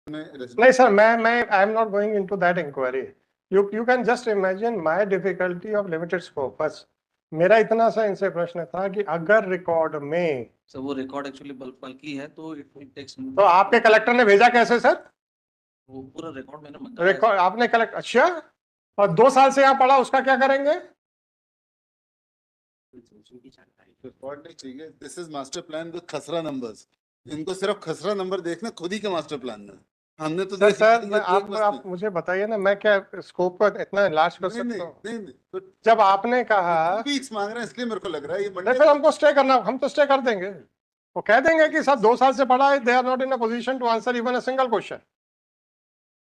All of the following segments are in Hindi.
नहीं सर, मैं I am not going into that inquiry. You can just imagine my difficulty of limited scope. बस मेरा इतना सा इनसे प्रश्न था कि अगर रिकॉर्ड में सर वो रिकॉर्ड एक्चुअली बल्कि है तो इट टेक्स. तो आपके कलेक्टर ने भेजा कैसे सर? वो पूरा रिकॉर्ड मैंने मंगाया. रिकॉर्ड आपने कलेक्ट, अच्छा, और 2 साल से यहाँ पढ़ा, उसका क्या करेंगे? रिकॉर्ड नहीं चाहिए. This is master plan with खसरा नंबर्स. इनको सिर्फ खसरा नंबर देखना खुद ही के मास्टर प्लान में. हमने तो सर आप मुझे बताइए ना, मैं क्या स्कोप को इतना लार्ज कर सकता हूँ? नहीं, तो जब आपने कहा वीक्स मांग रहे हैं, इसलिए मेरे को लग रहा है ये नहीं, फिर हमको स्टे करना, हम तो स्टे कर देंगे. वो कह देंगे कि सर 2 साल से पढ़ा है, they are not in a position to answer even a single question.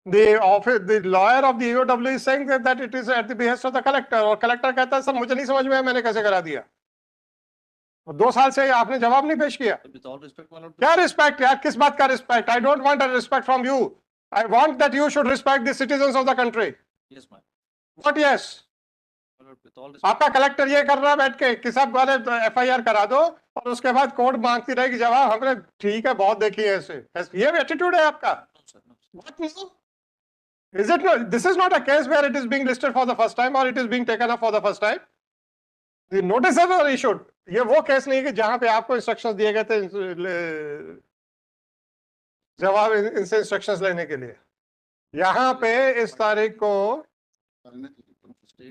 The lawyer of the EOW is saying that it is at the behest of the collector, और कलेक्टर कहता है सर मुझे नहीं समझ में आया, मैंने कैसे करा दिया. 2 साल से आपने जवाब नहीं पेश किया. क्या रिस्पेक्ट यार, किस बात का respect? I don't want a respect from you. I want that you should respect the citizens of the country. Yes ma'am. What yes? आपका कलेक्टर ये कर रहा है बैठ के कि सब वाले FIR करा दो और उसके बाद कोर्ट मांगती रहेगी जवाब. हमने ठीक है बहुत देखी है ऐसे, ये एटीट्यूड है आपका? What is it? Is it not? This is not a case where it is being listed for the first time or it is being taken up for the first time. The notices are issued. ये वो केस नहीं है कि जहां पे आपको इंस्ट्रक्शंस दिए गए थे जवाब इनसे इंस्ट्रक्शंस लेने के लिए. यहाँ पे इस तारीख को,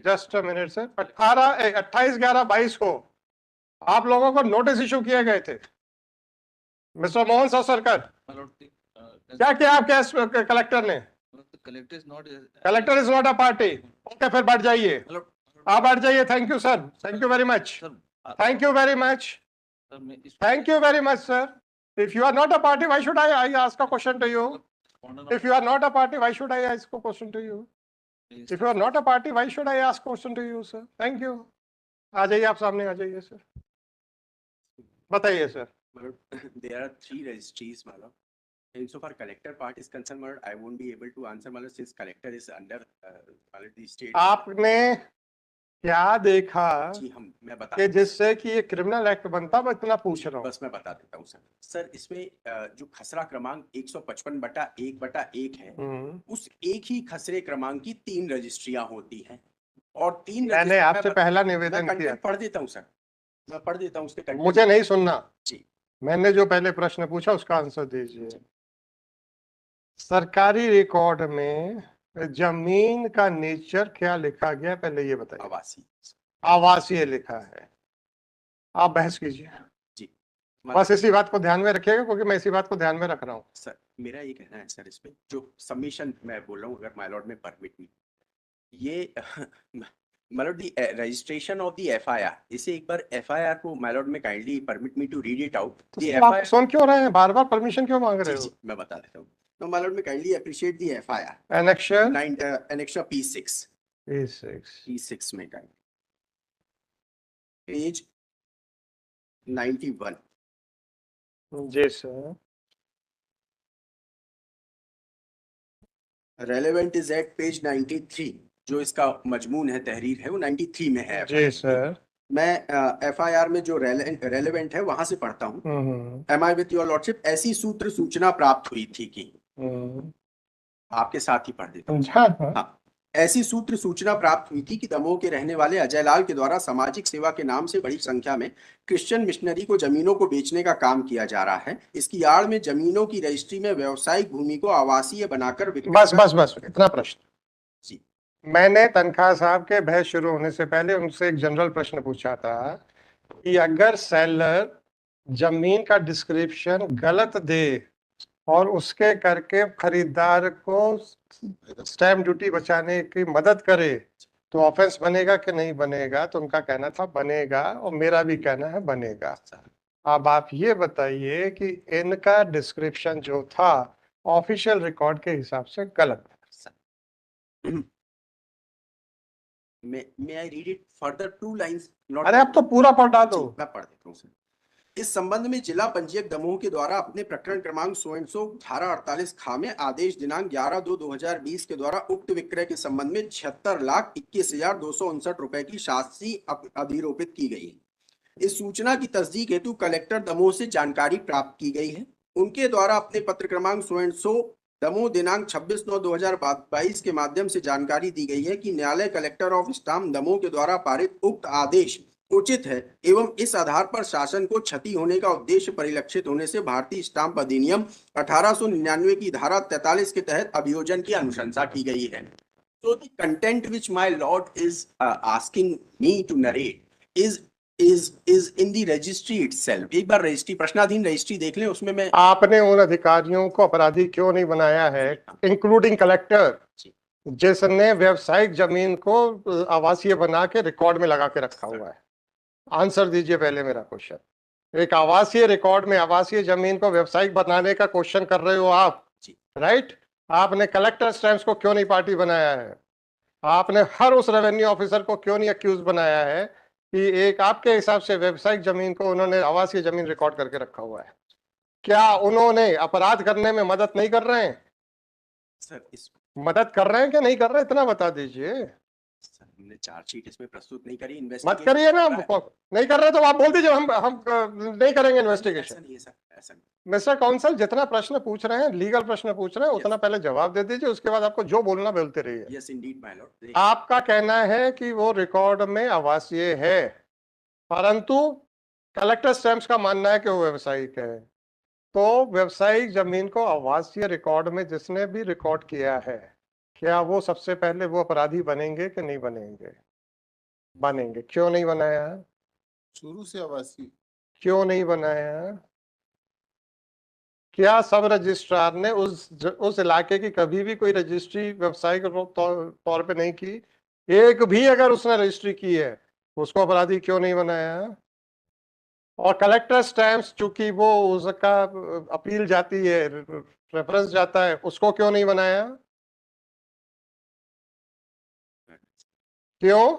जस्ट अ मिनट सर, 28/11/22 को आप लोगों को नोटिस इशू किए गए थे. मिस्टर मोहन सरकर, क्या किया आपके कलेक्टर ने? Collector is not a party. Okay, फिर बैठ जाइए, आप बैठ जाइए. Thank you sir, thank you very much, thank you very much, thank you very much sir. If you are not a party, why should I ask a question to you? If you are not a party, why should I ask a question to you? If you are not a party, why should I ask question to you, sir? Thank you. आ जाइए, आप सामने आ जाइए सर, बताइए sir. There are 3 registries, madam. Insofar collector part is concerned, madam, I won't be able to answer, madam, since collector is under the state. आपने क्या देखा जी मैं बता कि जिससे कि ये क्रिमिनल एक्ट बनता, मैं इतना पूछ रहा हूँ. बस मैं बता देता हूँ सर. सर इसमें जो खसरा क्रमांक 155/1/1 है, उस एक ही खसरे क्रमांक की 3 रजिस्ट्रियां होती हैं और 3 मैंने आपसे पहला निवेदन किया. पढ़ देता हूँ सर, मैं पढ़ देता हूँ उसके. मुझे नहीं सुनना जी. मैंने जो पहले प्रश्न पूछा उसका आंसर दीजिए. सरकारी रिकॉर्ड में जमीन का नेचर क्या लिखा गया, पहले ये बताइए. आवासीय. आवासीय लिखा है. आप बहस कीजिए जी. बस इसी बात को ध्यान में रखिएगा, क्योंकि मैं इसी बात को ध्यान में रख रहा हूँ. सर मेरा ये कहना है सर, इस पे जो सबमिशन मैं बोल रहा हूँ, अगर my lord may permit me, ये मतलब the registration of the FIR, इसे एक बार FIR को my lord may kindly permit me to read it out. आप सुन क्यों रहे हैं, बार बार परमिशन क्यों मांग रहे हो? मैं बता देता हूँ. तो my lord may kindly appreciate the FIR annexure P6 में काइंडली पेज 91. जी sir. Relevant is at page 93. जो इसका मजमून है, तहरीर है, वो 93 में है. जी सर. मैं FIR में जो रेलेवेंट है वहां से पढ़ता हूँ. Am I with your lordship, ऐसी सूत्र सूचना प्राप्त हुई थी कि, आपके साथ ही पढ़ देता हूँ. हाँ. ऐसी सूत्र सूचना प्राप्त हुई थी कि दमोह के रहने वाले अजय लाल के द्वारा सामाजिक सेवा के नाम से बड़ी संख्या में क्रिश्चियन मिशनरी को जमीनों को बेचने का काम किया जा रहा है. इसकी आड़ में जमीनों की रजिस्ट्री में व्यावसायिक भूमि को आवासीय बनाकर बस इतना प्रश्न. जी. मैंने तनख्वाह साहब के बहस शुरू होने से पहले उनसे एक जनरल प्रश्न पूछा था कि अगर सेलर जमीन का डिस्क्रिप्शन गलत दे और उसके करके खरीदार को स्टैम्प ड्यूटी बचाने की मदद करे तो ऑफेंस बनेगा कि नहीं बनेगा? तो उनका कहना था बनेगा, और मेरा भी कहना है बनेगा. अब आप ये बताइए कि इनका डिस्क्रिप्शन जो था ऑफिशियल रिकॉर्ड के हिसाब से गलत है. May I read it further 2 lines? अरे आप तो पूरा पढ़ा दो. मैं पढ़ देता हूँ सर. इस संबंध में जिला पंजीयक दमोह के द्वारा अपने प्रकरण क्रमांक 100 धारा 48 खा में आदेश दिनांक 11/2/2020 के द्वारा उक्त विक्रय के संबंध में 76,21,259 रुपए की शास्त्री अधिरोपित की गई है. इस सूचना की तस्दीक हेतु कलेक्टर दमोह से जानकारी प्राप्त की गई है. उनके द्वारा अपने पत्र क्रमांक 100 दमोह दिनांक 26/9/2022 के माध्यम से जानकारी दी गई है कि न्यायालय कलेक्टर ऑफ स्टाम्प दमोह के द्वारा पारित उक्त आदेश उचित है एवं इस आधार पर शासन को क्षति होने का उद्देश्य परिलक्षित होने से भारतीय स्टाम्प अधिनियम 1899 की धारा 43 के तहत अभियोजन की अनुशंसा की गई है। So the content which my lord is asking me to narrate is in the registry itself. एक बार रजिस्ट्री, प्रश्नाधीन रजिस्ट्री देख लें, उसमें मैं आपने उन अधिकारियों को अपराधी क्यों नहीं बनाया है, इंक्लूडिंग कलेक्टर, जिसने व्यावसायिक जमीन को आवासीय बना के रिकॉर्ड में लगा के रखा हुआ है? आंसर दीजिए पहले मेरा क्वेश्चन। एक आवासीय रिकॉर्ड में आवासीय जमीन को व्यावसायिक बनाने का क्वेश्चन कर रहे हो आप, राइट? आपने कलेक्टर स्टैम्प्स को क्यों नहीं पार्टी बनाया है? आपने हर उस रेवेन्यू ऑफिसर को क्यों नहीं अक्यूज बनाया है कि एक आपके हिसाब से व्यावसायिक जमीन को उन्होंने आवासीय जमीन रिकॉर्ड करके रखा हुआ है? क्या उन्होंने अपराध करने में मदद नहीं कर रहे हैं? सर इस मदद कर रहे हैं कि नहीं कर रहे, इतना बता दीजिए। सर हमने चार्जशीट इसमें प्रस्तुत नहीं करी, मत इन्वेस्टिगेशन करिए ना, नहीं कर रहे तो आप बोल दीजिए हम नहीं करेंगे इन्वेस्टिगेशन। ऐसा नहीं है सर, ऐसा नहीं। मिस्टर काउंसल, जितना प्रश्न पूछ रहे हैं, लीगल प्रश्न पूछ रहे हैं, उतना पहले जवाब दे दीजिए, उसके बाद आपको जो बोलना बोलते रहिए। Yes Indeed my Lord. आपका कहना है कि वो रिकॉर्ड में आवासीय है, परंतु कलेक्टर स्टैम्प्स का मानना है कि वो व्यावसायिक है। तो व्यावसायिक जमीन को आवासीय रिकॉर्ड में जिसने भी रिकॉर्ड किया है, क्या वो सबसे पहले वो अपराधी बनेंगे कि नहीं बनेंगे? बनेंगे। क्यों नहीं बनाया? शुरू से आवासीय। क्यों नहीं बनाया? क्या सब रजिस्ट्रार ने उस इलाके की कभी भी कोई रजिस्ट्री व्यावसायिक तौर पे नहीं की? एक भी अगर उसने रजिस्ट्री की है, उसको अपराधी क्यों नहीं बनाया? और कलेक्टर स्टैम्प्स, चूंकि वो उसका अपील जाती है, रेफरेंस जाता है, उसको क्यों नहीं बनाया? क्यों?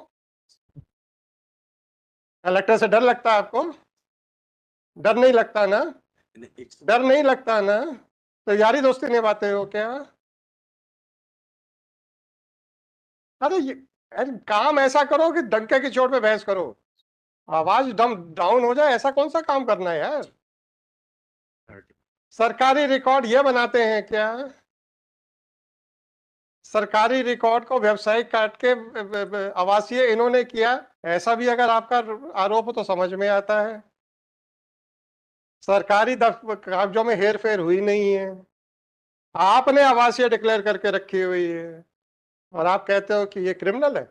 कलेक्टर से डर लगता है आपको? डर नहीं लगता ना? डर नहीं लगता ना? तो यारी दोस्ती निभाते हो क्या? अरे काम ऐसा करो कि डंके की चोट पे बहस करो, आवाज डाउन हो जाए, ऐसा कौन सा काम करना है यार? सरकारी रिकॉर्ड ये बनाते हैं क्या? सरकारी रिकॉर्ड को व्यवसायिक काट के आवासीय इन्होंने किया, ऐसा भी अगर आपका आरोप हो तो समझ में आता है। सरकारी कागजों में हेर फेर हुई नहीं है, आपने आवासीय डिक्लेयर करके रखी हुई है, और आप कहते हो कि ये क्रिमिनल है।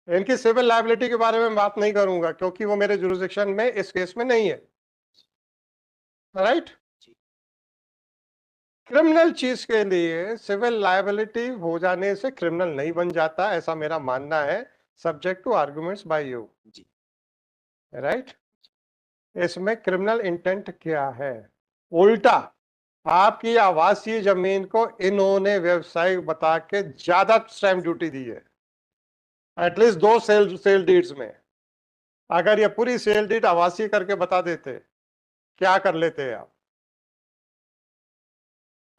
इनकी सिविल लायबिलिटी के बारे में बात नहीं करूंगा क्योंकि वो मेरे जुरिसडिक्शन में इस केस में नहीं है, राइट? क्रिमिनल चीज के लिए सिविल लायबिलिटी हो जाने से क्रिमिनल नहीं बन जाता, ऐसा मेरा मानना है, subject to arguments by you, right? इसमें क्रिमिनल इंटेंट क्या है? उल्टा आपकी आवासीय जमीन को इन्होंने व्यवसायिक बता के ज्यादा स्टैंप ड्यूटी दी है, एटलीस्ट 2 सेल डीड्स में। अगर ये पूरी सेल डीड आवासीय करके बता देते, क्या कर लेते आप?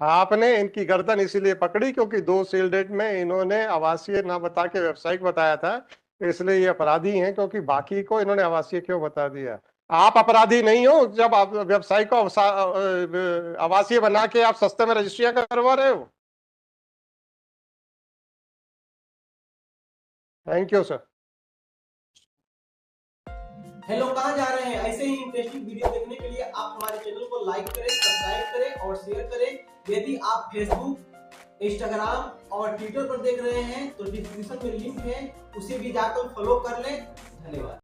आपने इनकी गर्दन इसीलिए पकड़ी क्योंकि 2 सेल डीड में इन्होंने आवासीय ना बता के व्यवसायिक बताया था, इसलिए ये अपराधी हैं, क्योंकि बाकी को इन्होंने आवासीय क्यों बता दिया? आप अपराधी नहीं हो जब आप व्यवसायिक को आवासीय बना के आप सस्ते में रजिस्ट्रियां करवा रहे हो। Thank you sir. हेलो, कहाँ जा रहे हैं? ऐसे ही इंटरेस्टिंग वीडियो देखने के लिए आप हमारे चैनल को लाइक करें, सब्सक्राइब करें और शेयर करें। यदि आप फेसबुक, इंस्टाग्राम और ट्विटर पर देख रहे हैं तो डिस्क्रिप्शन में लिंक है, उसे भी जाकर फॉलो कर लें। धन्यवाद।